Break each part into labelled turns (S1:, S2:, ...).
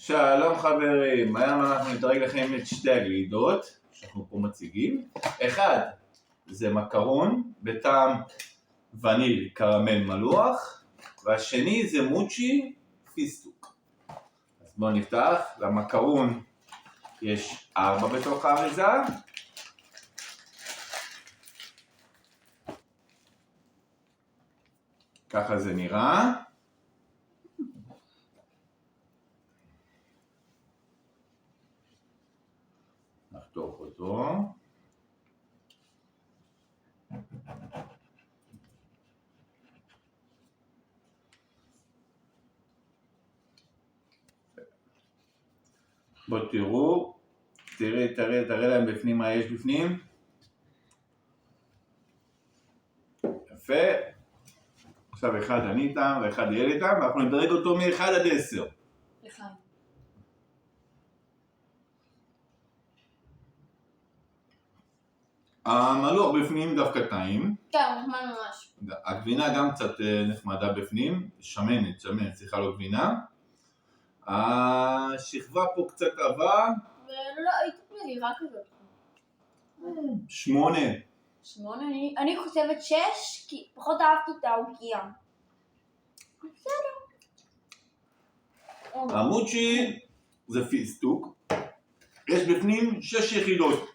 S1: שלום חברים, היום אנחנו נדרג לכם את שתי הגלידות שאנחנו פה מציגים. אחד זה מקרון בטעם וניל קרמל מלוח, והשני זה מוצ'י פיסטוק. אז בואו נפתח. למקרון יש 4 בתוך האריזה. ככה זה נראה. נחתוך אותו. בואו תראו, תראה להם בפנים מה יש בפנים. יפה. עכשיו אחד אני איתם ואחד יהיה איתם, ואנחנו נדרג אותו מ-1 עד 10.
S2: לחיים.
S1: המלוח בפנים דווקא טעים.
S2: כן, נחמד ממש.
S1: הגבינה גם קצת נחמדה בפנים, שמנת, צריכה לו גבינה. השכבה פה קצת עבה.
S2: ולא, הייתי מגירה כזאת.
S1: 8.
S2: 8? אני חושבת 6, כי פחות אהבתי את העוגיה. בסדר.
S1: המוצ'י זה פיסטוק. יש בפנים 6 יחידות.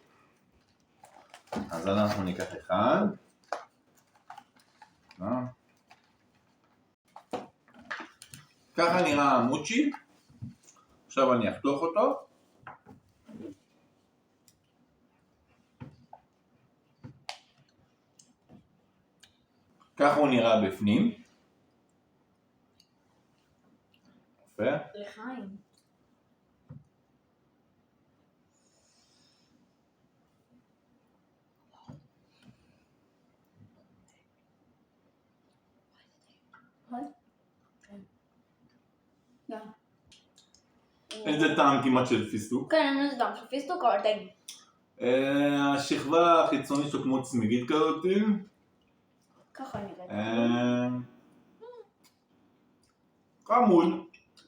S1: אז אנחנו ניקח אחד. ככה נראה המוצ'י. עכשיו אני אחתוך אותו. ככה הוא נראה בפנים. יפה.
S2: לחיים.
S1: איזה טעם כמעט של פיסטוק.
S2: כן, אני יודעת, של פיסטוק אבל טעים.
S1: השכבה החיצונית שלו כמו צמיגית כזאת.
S2: ככה נראית.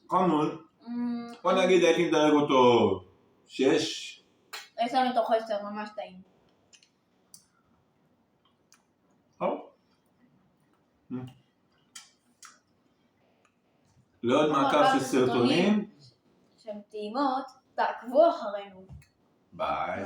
S1: חמוד. בוא נגיד הייתי מדרג אותו 6.
S2: 10 מתוך 10, ממש טעים.
S1: לעוד מעקב של סרטונים
S2: שהן טעימות, תעקבו אחרינו.
S1: ביי.